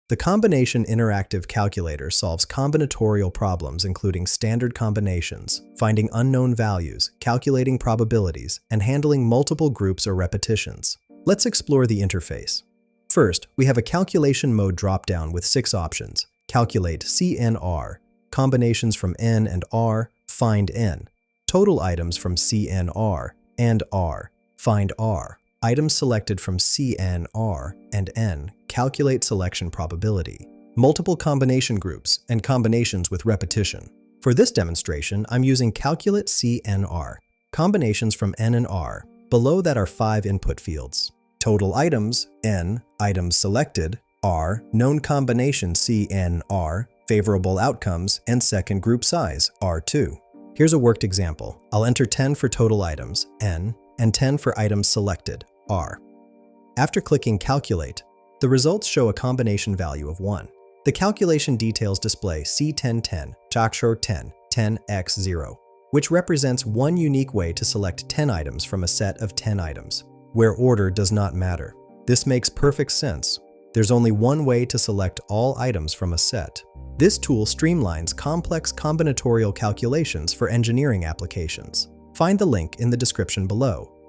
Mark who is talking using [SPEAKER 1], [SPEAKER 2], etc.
[SPEAKER 1] The combination interactive calculator solves combinatorial problems including standard combinations, finding unknown values, calculating probabilities, and handling multiple groups or repetitions. Let's explore the interface. First, we have a calculation mode dropdown with 6 options. Calculate CNR, combinations from N and R, find N, total items from CNR and R, find R, items selected from CNR and N, calculate selection probability, multiple combination groups, and combinations with repetition. For this demonstration, I'm using Calculate CNR, combinations from N and R. Below that are 5 input fields. Total items, N, items selected, R, known combination CNR, favorable outcomes, and second group size, R2. Here's a worked example. I'll enter 10 for total items, N, and 10 for items selected, R. After clicking Calculate, the results show a combination value of 1. The calculation details display C1010, Chakshor 10, 10x0, which represents one unique way to select 10 items from a set of 10 items, where order does not matter. This makes perfect sense. There's only one way to select all items from a set. This tool streamlines complex combinatorial calculations for engineering applications. Find the link in the description below.